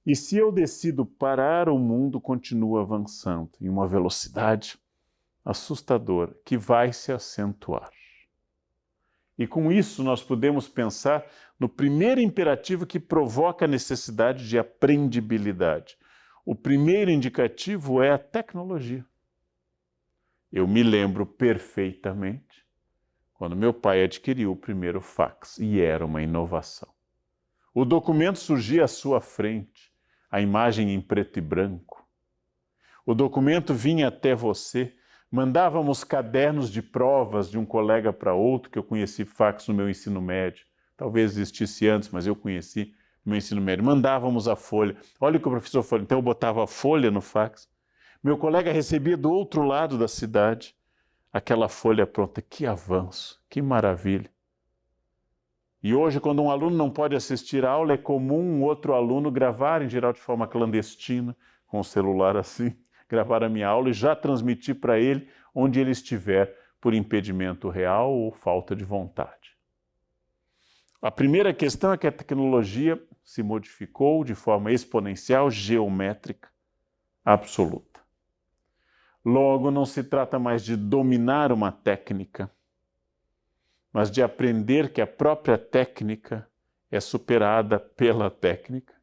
E se eu decido parar, o mundo continua avançando em uma velocidade assustadora que vai se acentuar. E com isso nós podemos pensar no primeiro imperativo que provoca a necessidade de aprendibilidade. O primeiro indicativo é a tecnologia. Eu me lembro perfeitamente quando meu pai adquiriu o primeiro fax, e era uma inovação. O documento surgia à sua frente, a imagem em preto e branco. O documento vinha até você. Mandávamos cadernos de provas de um colega para outro, que eu conheci fax no meu ensino médio. Talvez existisse antes, mas eu conheci no meu ensino médio. Mandávamos a folha. Olha o que o professor falou. Então eu botava a folha no fax. Meu colega recebia do outro lado da cidade aquela folha pronta. Que avanço, que maravilha. E hoje, quando um aluno não pode assistir a aula, é comum um outro aluno gravar, em geral de forma clandestina, com o celular assim, gravar a minha aula e já transmitir para ele onde ele estiver, por impedimento real ou falta de vontade. A primeira questão é que a tecnologia se modificou de forma exponencial, geométrica, absoluta. Logo, não se trata mais de dominar uma técnica, mas de aprender que a própria técnica é superada pela técnica,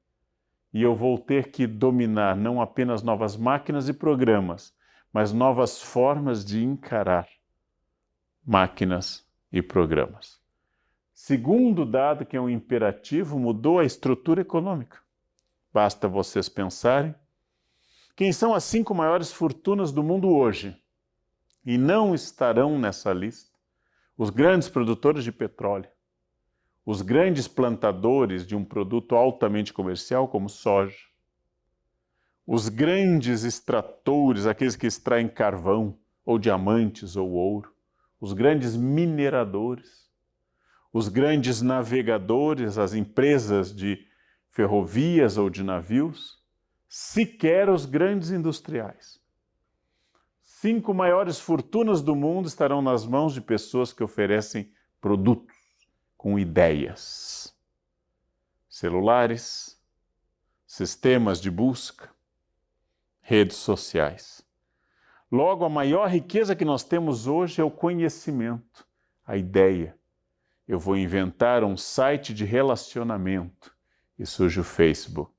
e eu vou ter que dominar não apenas novas máquinas e programas, mas novas formas de encarar máquinas e programas. Segundo dado, que é um imperativo, mudou a estrutura econômica. Basta vocês pensarem quem são as 5 maiores fortunas do mundo hoje, e não estarão nessa lista os grandes produtores de petróleo, os grandes plantadores de um produto altamente comercial como soja, os grandes extratores, aqueles que extraem carvão, ou diamantes, ou ouro, os grandes mineradores, os grandes navegadores, as empresas de ferrovias ou de navios, sequer os grandes industriais. 5 maiores fortunas do mundo estarão nas mãos de pessoas que oferecem produtos com ideias. Celulares, sistemas de busca, redes sociais. Logo, a maior riqueza que nós temos hoje é o conhecimento, a ideia. Eu vou inventar um site de relacionamento e surge o Facebook.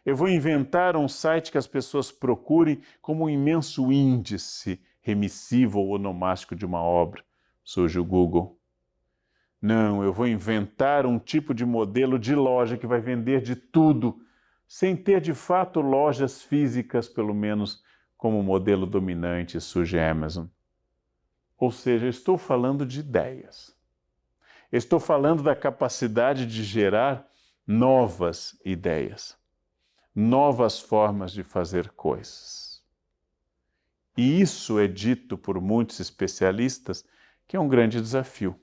Eu vou inventar um site que as pessoas procurem como um imenso índice remissivo ou onomástico de uma obra. Surge o Google. Não, eu vou inventar um tipo de modelo de loja que vai vender de tudo, sem ter de fato lojas físicas, pelo menos como modelo dominante. Surge a Amazon. Ou seja, estou falando de ideias. Estou falando da capacidade de gerar novas ideias. Novas formas de fazer coisas. E isso é dito por muitos especialistas que é um grande desafio.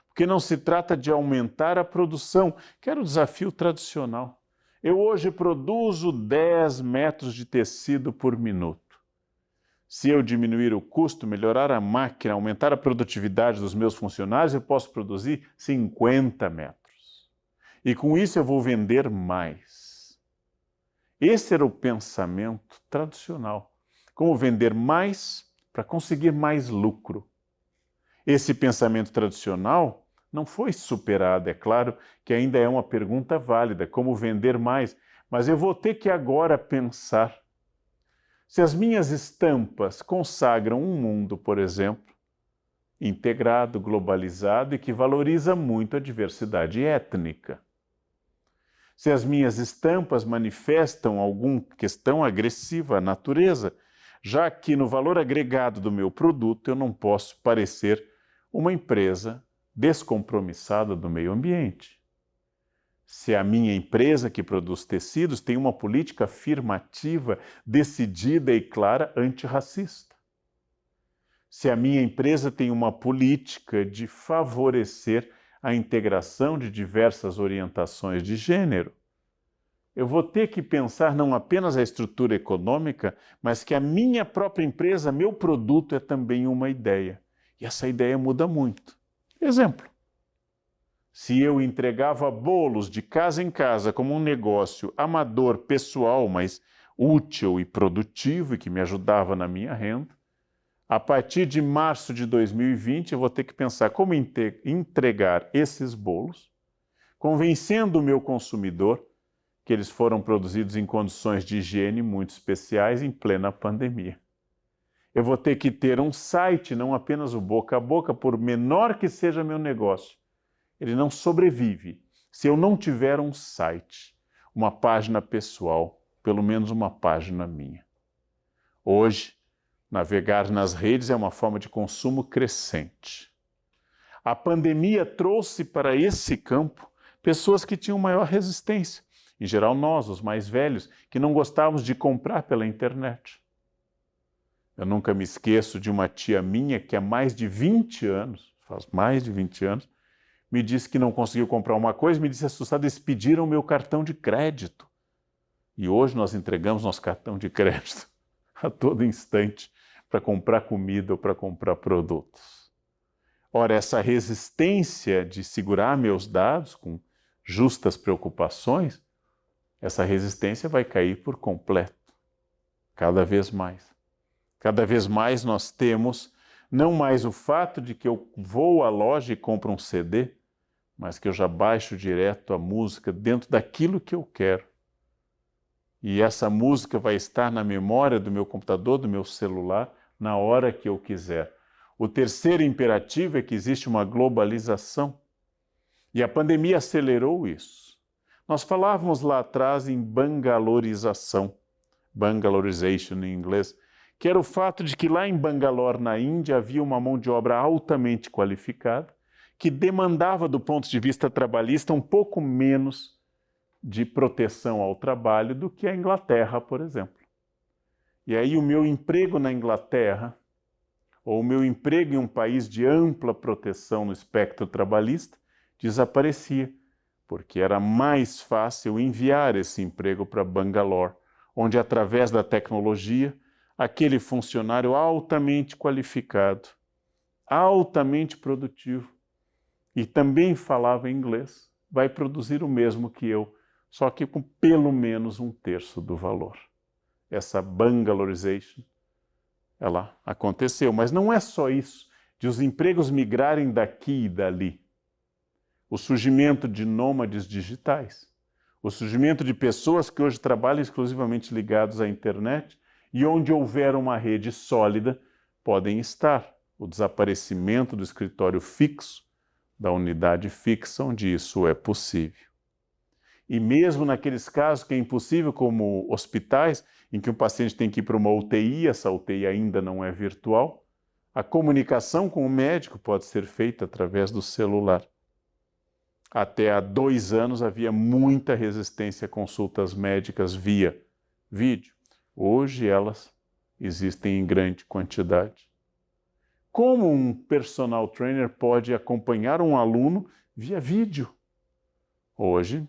Porque não se trata de aumentar a produção, que era o desafio tradicional. Eu hoje produzo 10 metros de tecido por minuto. Se eu diminuir o custo, melhorar a máquina, aumentar a produtividade dos meus funcionários, eu posso produzir 50 metros. E com isso eu vou vender mais. Esse era o pensamento tradicional. Como vender mais para conseguir mais lucro. Esse pensamento tradicional não foi superado. É claro que ainda é uma pergunta válida, como vender mais. Mas eu vou ter que agora pensar. Se as minhas estampas consagram um mundo, por exemplo, integrado, globalizado e que valoriza muito a diversidade étnica. Se as minhas estampas manifestam alguma questão agressiva à natureza, já que no valor agregado do meu produto eu não posso parecer uma empresa descompromissada do meio ambiente. Se a minha empresa que produz tecidos tem uma política afirmativa, decidida e clara antirracista. Se a minha empresa tem uma política de favorecer a integração de diversas orientações de gênero, eu vou ter que pensar não apenas a estrutura econômica, mas que a minha própria empresa, meu produto é também uma ideia. E essa ideia muda muito. Exemplo. se eu entregava bolos de casa em casa como um negócio amador, pessoal, mas útil e produtivo e que me ajudava na minha renda, a partir de março de 2020 eu vou ter que pensar como entregar esses bolos, convencendo o meu consumidor que eles foram produzidos em condições de higiene muito especiais em plena pandemia. Eu vou ter que ter um site, não apenas o boca a boca, por menor que seja meu negócio. Ele não sobrevive se eu não tiver um site, uma página pessoal, pelo menos uma página minha. Hoje, navegar nas redes é uma forma de consumo crescente. A pandemia trouxe para esse campo pessoas que tinham maior resistência. Em geral, nós, os mais velhos, que não gostávamos de comprar pela internet. Eu nunca me esqueço de uma tia minha que há mais de 20 anos, faz mais de 20 anos, me disse que não conseguiu comprar uma coisa, me disse assustado, eles pediram meu cartão de crédito. E hoje nós entregamos nosso cartão de crédito a todo instante para comprar comida ou para comprar produtos. Ora, essa resistência de segurar meus dados com justas preocupações, essa resistência vai cair por completo, cada vez mais. Cada vez mais nós temos não mais o fato de que eu vou à loja e compro um CD, mas que eu já baixo direto a música dentro daquilo que eu quero. E essa música vai estar na memória do meu computador, do meu celular, na hora que eu quiser. O terceiro imperativo é que existe uma globalização. E a pandemia acelerou isso. Nós falávamos lá atrás em bangalorização, Bangalorization em inglês, que era o fato de que lá em Bangalore, na Índia, havia uma mão de obra altamente qualificada, que demandava, do ponto de vista trabalhista, um pouco menos de proteção ao trabalho do que a Inglaterra, por exemplo. E aí o meu emprego na Inglaterra, ou o meu emprego em um país de ampla proteção no espectro trabalhista, desaparecia, porque era mais fácil enviar esse emprego para Bangalore, onde, através da tecnologia, aquele funcionário altamente qualificado, altamente produtivo, e também falava inglês, vai produzir o mesmo que eu, só que com pelo menos um terço do valor. Essa Bangalorization, ela aconteceu, mas não é só isso, de os empregos migrarem daqui e dali. O surgimento de nômades digitais, o surgimento de pessoas que hoje trabalham exclusivamente ligados à internet e onde houver uma rede sólida, podem estar. O desaparecimento do escritório fixo, da unidade fixa, onde isso é possível. E mesmo naqueles casos que é impossível, como hospitais, em que o paciente tem que ir para uma UTI, essa UTI ainda não é virtual, a comunicação com o médico pode ser feita através do celular. Até há 2 anos havia muita resistência a consultas médicas via vídeo. Hoje elas existem em grande quantidade. Como um personal trainer pode acompanhar um aluno via vídeo? Hoje,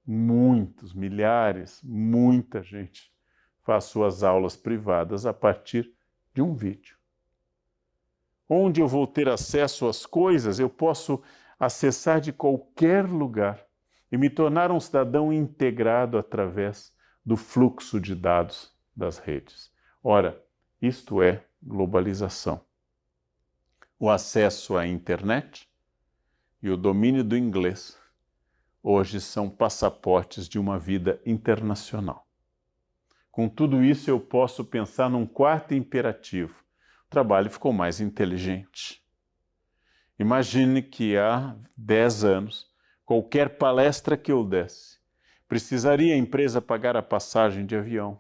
muitos, milhares, muita gente faz suas aulas privadas a partir de um vídeo. Onde eu vou ter acesso às coisas, eu posso acessar de qualquer lugar e me tornar um cidadão integrado através do fluxo de dados das redes. Ora, isto é globalização. O acesso à internet e o domínio do inglês hoje são passaportes de uma vida internacional. Com tudo isso, eu posso pensar num quarto imperativo. O trabalho ficou mais inteligente. Imagine que há 10 anos, qualquer palestra que eu desse, precisaria a empresa pagar a passagem de avião,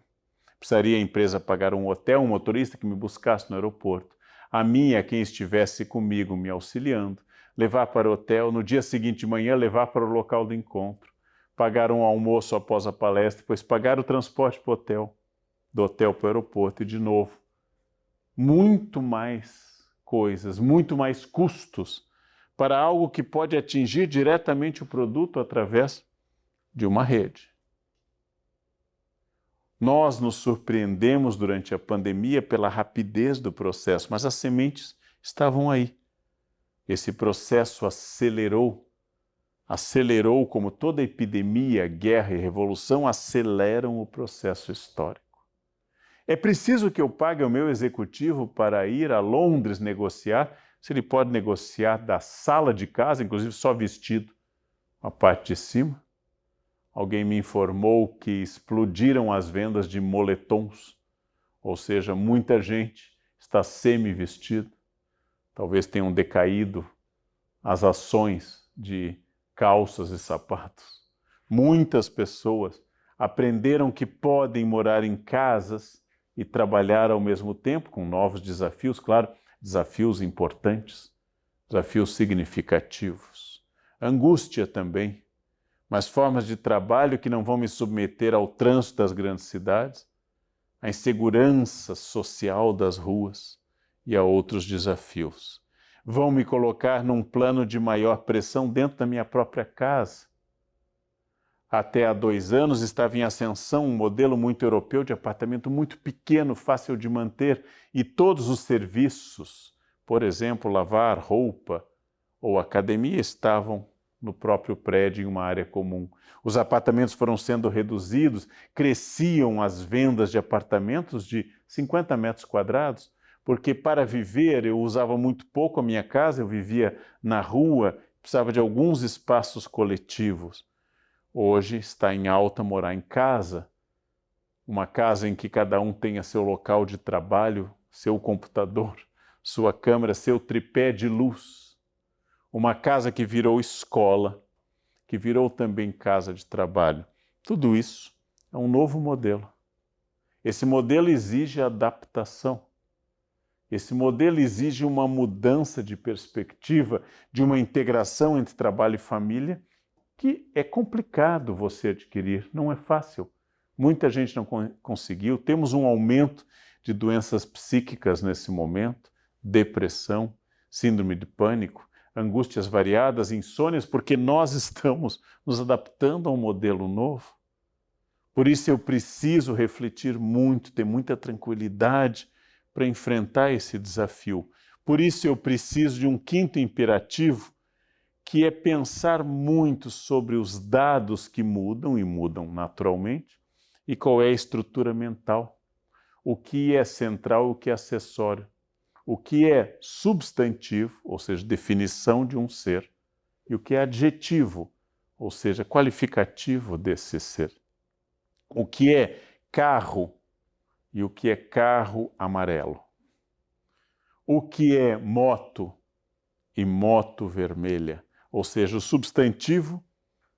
precisaria a empresa pagar um hotel, um motorista que me buscasse no aeroporto, a minha, quem estivesse comigo me auxiliando, levar para o hotel, no dia seguinte de manhã levar para o local do encontro, pagar um almoço após a palestra, depois pagar o transporte para o hotel, do hotel para o aeroporto e de novo. Muito mais coisas, muito mais custos para algo que pode atingir diretamente o produto através de uma rede. Nós nos surpreendemos durante a pandemia pela rapidez do processo, mas as sementes estavam aí. Esse processo acelerou acelerou, como toda epidemia, guerra e revolução aceleram o processo histórico. É preciso que eu pague ao meu executivo para ir a Londres negociar, se ele pode negociar da sala de casa, inclusive só vestido, a parte de cima. Alguém me informou que explodiram as vendas de moletons, ou seja, muita gente está semi-vestido. Talvez tenham decaído as ações de calças e sapatos. Muitas pessoas aprenderam que podem morar em casas e trabalhar ao mesmo tempo, com novos desafios, claro, desafios importantes, desafios significativos. Angústia também, mas formas de trabalho que não vão me submeter ao trânsito das grandes cidades, à insegurança social das ruas e a outros desafios. Vão me colocar num plano de maior pressão dentro da minha própria casa. Até há 2 anos estava em ascensão um modelo muito europeu de apartamento muito pequeno, fácil de manter, e todos os serviços, por exemplo, lavar roupa ou academia, estavam no próprio prédio, em uma área comum. Os apartamentos foram sendo reduzidos, cresciam as vendas de apartamentos de 50 metros quadrados, porque para viver eu usava muito pouco a minha casa, eu vivia na rua, precisava de alguns espaços coletivos. Hoje está em alta morar em casa, uma casa em que cada um tenha seu local de trabalho, seu computador, sua câmera, seu tripé de luz. Uma casa que virou escola, que virou também casa de trabalho. Tudo isso é um novo modelo. Esse modelo exige adaptação. Esse modelo exige uma mudança de perspectiva, de uma integração entre trabalho e família, que é complicado você adquirir, não é fácil. Muita gente não conseguiu. Temos um aumento de doenças psíquicas nesse momento, depressão, síndrome de pânico, angústias variadas, insônias, porque nós estamos nos adaptando a um modelo novo. Por isso eu preciso refletir muito, ter muita tranquilidade para enfrentar esse desafio. Por isso eu preciso de um 5º imperativo, que é pensar muito sobre os dados que mudam e mudam naturalmente, e qual é a estrutura mental, o que é central, o que é acessório, o que é substantivo, ou seja, definição de um ser, e o que é adjetivo, ou seja, qualificativo desse ser. O que é carro e o que é carro amarelo. O que é moto e moto vermelha, ou seja, o substantivo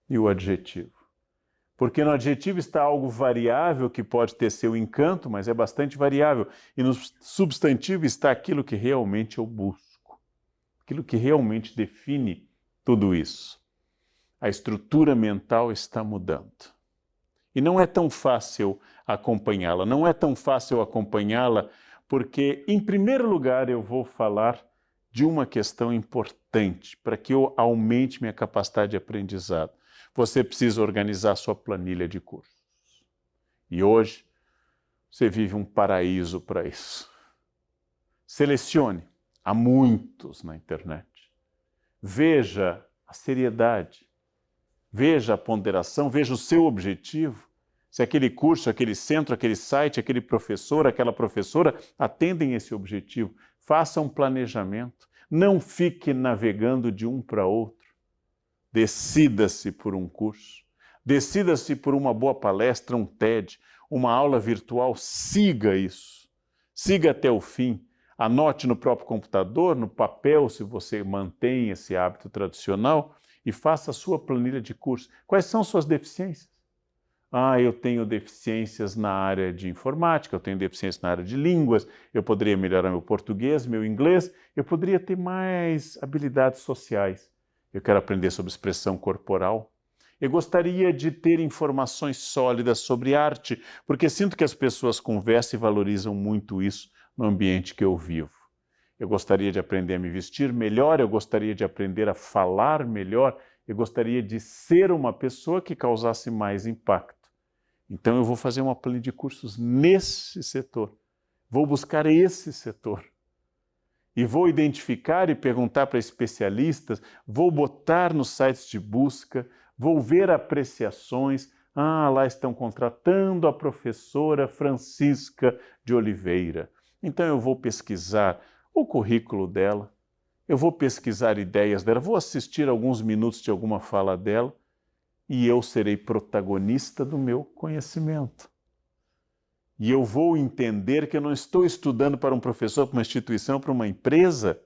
e o adjetivo. Porque no adjetivo está algo variável que pode ter seu encanto, mas é bastante variável. E no substantivo está aquilo que realmente eu busco, aquilo que realmente define tudo isso. A estrutura mental está mudando. E não é tão fácil acompanhá-la. Não é tão fácil acompanhá-la porque, em primeiro lugar, eu vou falar de uma questão importante para que eu aumente minha capacidade de aprendizado. Você precisa organizar sua planilha de cursos. E hoje, você vive um paraíso para isso. Selecione. Há muitos na internet. Veja a seriedade. Veja a ponderação, veja o seu objetivo. Se aquele curso, aquele centro, aquele site, aquele professor, aquela professora atendem esse objetivo. Faça um planejamento. Não fique navegando de um para outro. Decida-se por um curso. Decida-se por uma boa palestra, um TED, uma aula virtual. Siga isso. Siga até o fim. Anote no próprio computador, no papel, se você mantém esse hábito tradicional, e faça a sua planilha de curso. Quais são suas deficiências? Eu tenho deficiências na área de informática, eu tenho deficiências na área de línguas, eu poderia melhorar meu português, meu inglês, eu poderia ter mais habilidades sociais. Eu quero aprender sobre expressão corporal. Eu gostaria de ter informações sólidas sobre arte, porque sinto que as pessoas conversam e valorizam muito isso no ambiente que eu vivo. Eu gostaria de aprender a me vestir melhor, eu gostaria de aprender a falar melhor, eu gostaria de ser uma pessoa que causasse mais impacto. Então eu vou fazer uma planilha de cursos nesse setor. Vou buscar esse setor. e vou identificar e perguntar para especialistas, vou botar nos sites de busca, vou ver apreciações. Ah, lá estão contratando a professora Francisca de Oliveira. Então eu vou pesquisar o currículo dela, eu vou pesquisar ideias dela, vou assistir alguns minutos de alguma fala dela e eu serei protagonista do meu conhecimento. E eu vou entender que eu não estou estudando para um professor, para uma instituição, para uma empresa.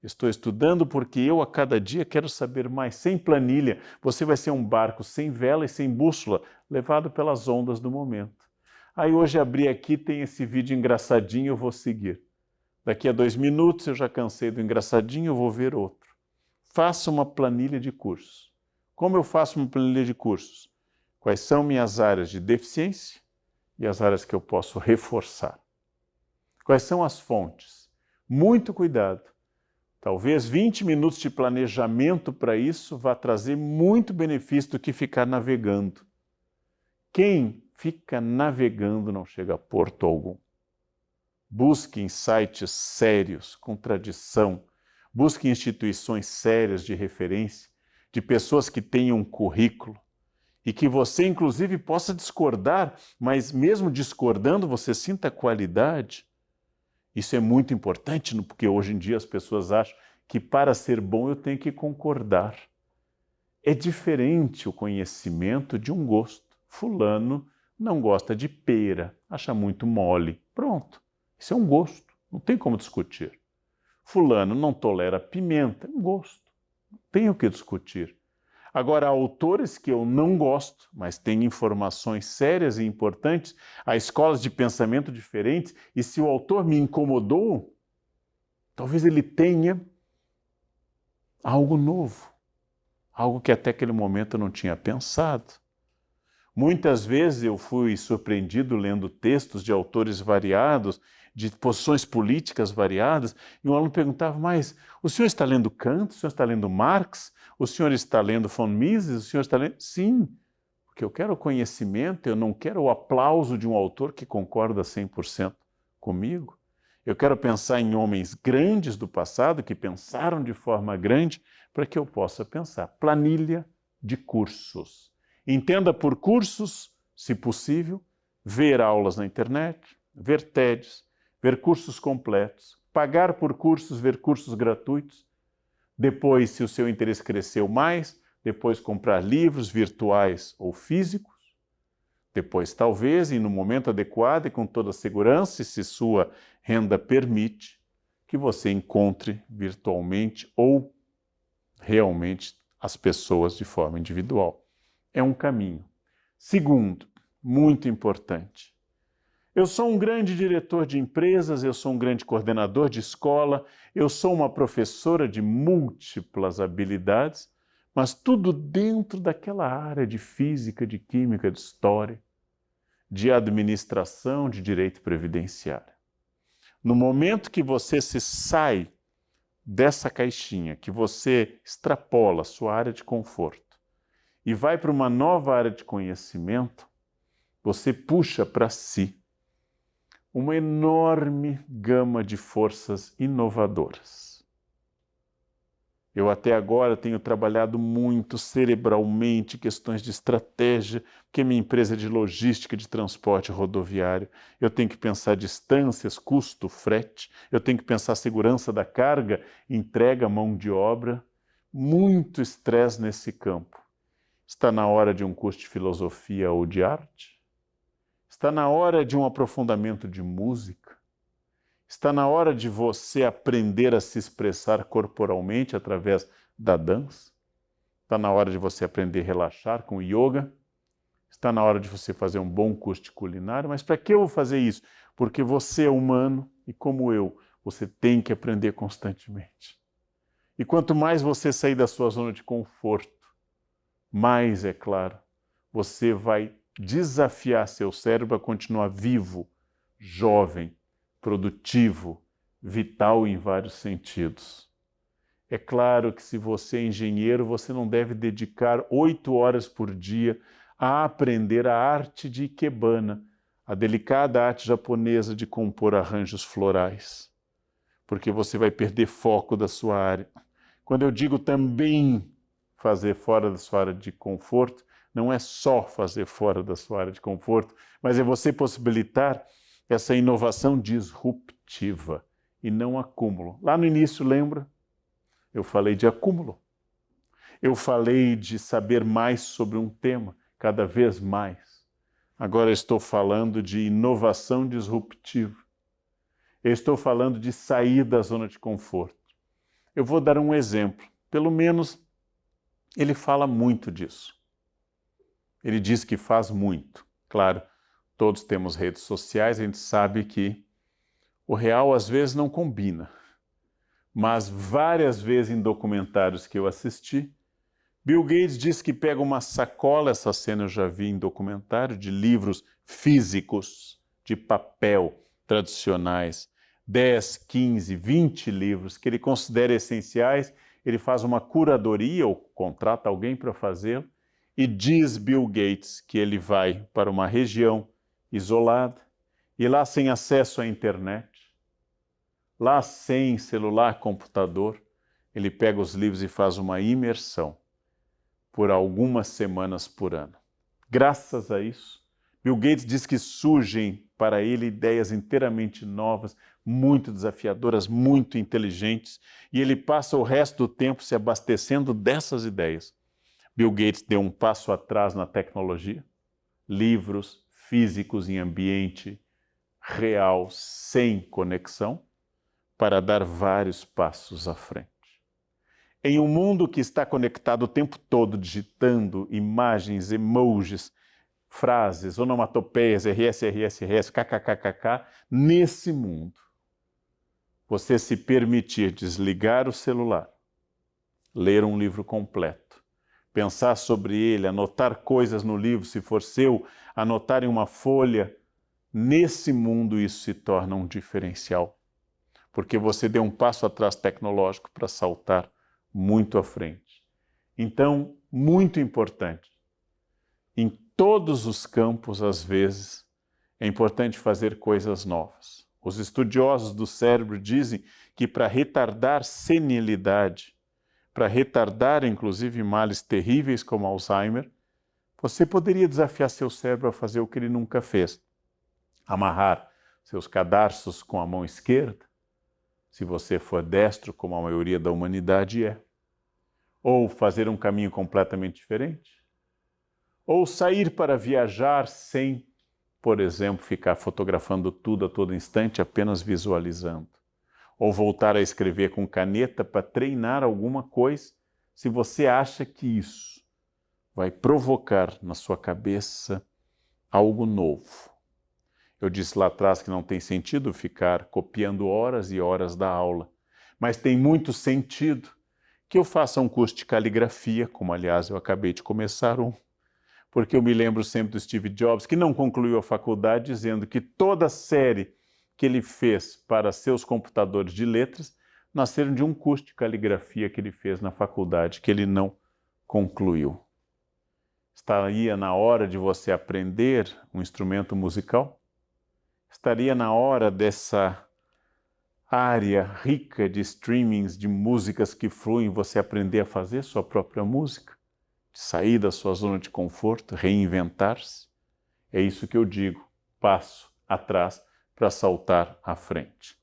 Estou estudando porque eu a cada dia quero saber mais. Sem planilha, você vai ser um barco sem vela e sem bússola, levado pelas ondas do momento. Aí hoje abri aqui, tem esse vídeo engraçadinho, eu vou seguir. Daqui a 2 minutos eu já cansei do engraçadinho, eu vou ver outro. Faça uma planilha de cursos. Como eu faço uma planilha de cursos? Quais são minhas áreas de deficiência e as áreas que eu posso reforçar? Quais são as fontes? Muito cuidado. Talvez 20 minutos de planejamento para isso vá trazer muito benefício do que ficar navegando. Quem fica navegando não chega a porto algum. Busque em sites sérios, com tradição. Busque instituições sérias de referência, de pessoas que tenham um currículo e que você, inclusive, possa discordar, mas mesmo discordando, você sinta qualidade. Isso é muito importante, porque hoje em dia as pessoas acham que para ser bom eu tenho que concordar. É diferente o conhecimento de um gosto. Fulano não gosta de pera, acha muito mole. Pronto, isso é um gosto, não tem como discutir. Fulano não tolera pimenta, é um gosto, não tem o que discutir. Agora, há autores que eu não gosto, mas têm informações sérias e importantes, há escolas de pensamento diferentes, e se o autor me incomodou, talvez ele tenha algo novo, algo que até aquele momento eu não tinha pensado. Muitas vezes eu fui surpreendido lendo textos de autores variados, de posições políticas variadas, e um aluno perguntava, mas o senhor está lendo Kant, o senhor está lendo Marx, o senhor está lendo von Mises, o senhor está lendo... Sim, porque eu quero conhecimento, eu não quero o aplauso de um autor que concorda 100% comigo. Eu quero pensar em homens grandes do passado, que pensaram de forma grande, para que eu possa pensar. Planilha de cursos. Entenda por cursos, se possível, ver aulas na internet, ver TEDs, ver cursos completos, pagar por cursos, ver cursos gratuitos. Depois, se o seu interesse cresceu mais, depois comprar livros virtuais ou físicos. Depois, talvez, e no momento adequado e com toda a segurança, e se sua renda permite, que você encontre virtualmente ou realmente as pessoas de forma individual. É um caminho. Segundo, muito importante, eu sou um grande diretor de empresas, eu sou um grande coordenador de escola, eu sou uma professora de múltiplas habilidades, mas tudo dentro daquela área de física, de química, de história, de administração, de direito previdenciário. No momento que você se sai dessa caixinha, que você extrapola a sua área de conforto e vai para uma nova área de conhecimento, você puxa para si uma enorme gama de forças inovadoras. Eu até agora tenho trabalhado muito cerebralmente questões de estratégia, porque minha empresa é de logística de transporte rodoviário. Eu tenho que pensar distâncias, custo, frete. Eu tenho que pensar segurança da carga, entrega, mão de obra. Muito estresse nesse campo. Está na hora de um curso de filosofia ou de arte? Está na hora de um aprofundamento de música? Está na hora de você aprender a se expressar corporalmente através da dança? Está na hora de você aprender a relaxar com o yoga? Está na hora de você fazer um bom curso de culinária? Mas para que eu vou fazer isso? Porque você é humano e, como eu, você tem que aprender constantemente. E quanto mais você sair da sua zona de conforto, mais, é claro, você vai desafiar seu cérebro a continuar vivo, jovem, produtivo, vital em vários sentidos. É claro que se você é engenheiro, você não deve dedicar 8 horas por dia a aprender a arte de ikebana, a delicada arte japonesa de compor arranjos florais. porque você vai perder foco da sua área. Quando eu digo também fazer fora da sua área de conforto, não é só fazer fora da sua área de conforto, mas é você possibilitar essa inovação disruptiva e não acúmulo. Lá no início, lembra? Eu falei de acúmulo. Eu falei de saber mais sobre um tema, cada vez mais. Agora eu estou falando de inovação disruptiva. Eu estou falando de sair da zona de conforto. Eu vou dar um exemplo. Pelo menos ele fala muito disso. Ele diz que faz muito. Claro, todos temos redes sociais, a gente sabe que o real às vezes não combina. Mas várias vezes em documentários que eu assisti, Bill Gates diz que pega uma sacola, essa cena eu já vi em documentário, de livros físicos, de papel, tradicionais, 10, 15, 20 livros que ele considera essenciais, ele faz uma curadoria ou contrata alguém para fazê-lo e diz Bill Gates que ele vai para uma região isolada e lá sem acesso à internet, lá sem celular, computador, ele pega os livros e faz uma imersão por algumas semanas por ano. Graças a isso, Bill Gates diz que surgem para ele ideias inteiramente novas, muito desafiadoras, muito inteligentes, e ele passa o resto do tempo se abastecendo dessas ideias. Bill Gates deu um passo atrás na tecnologia, livros físicos em ambiente real, sem conexão, para dar vários passos à frente. Em um mundo que está conectado o tempo todo, digitando imagens, emojis, frases, onomatopeias, RS, kkkk, nesse mundo, você se permitir desligar o celular, ler um livro completo, pensar sobre ele, anotar coisas no livro, se for seu, anotar em uma folha, nesse mundo isso se torna um diferencial, porque você deu um passo atrás tecnológico para saltar muito à frente. Então, muito importante, em todos os campos, às vezes, é importante fazer coisas novas. Os estudiosos do cérebro dizem que para retardar senilidade, para retardar, inclusive, males terríveis como Alzheimer, você poderia desafiar seu cérebro a fazer o que ele nunca fez. Amarrar seus cadarços com a mão esquerda, se você for destro, como a maioria da humanidade é. Ou fazer um caminho completamente diferente. Ou sair para viajar sem, por exemplo, ficar fotografando tudo a todo instante, apenas visualizando. Ou voltar a escrever com caneta para treinar alguma coisa, se você acha que isso vai provocar na sua cabeça algo novo. Eu disse lá atrás que não tem sentido ficar copiando horas e horas da aula, mas tem muito sentido que eu faça um curso de caligrafia, como aliás eu acabei de começar um, porque eu me lembro sempre do Steve Jobs, que não concluiu a faculdade, dizendo que toda a série que ele fez para seus computadores de letras nasceram de um curso de caligrafia que ele fez na faculdade, que ele não concluiu. Estaria na hora de você aprender um instrumento musical? Estaria na hora dessa área rica de streamings, de músicas que fluem, você aprender a fazer sua própria música? De sair da sua zona de conforto, reinventar-se? É isso que eu digo, passo atrás para saltar à frente.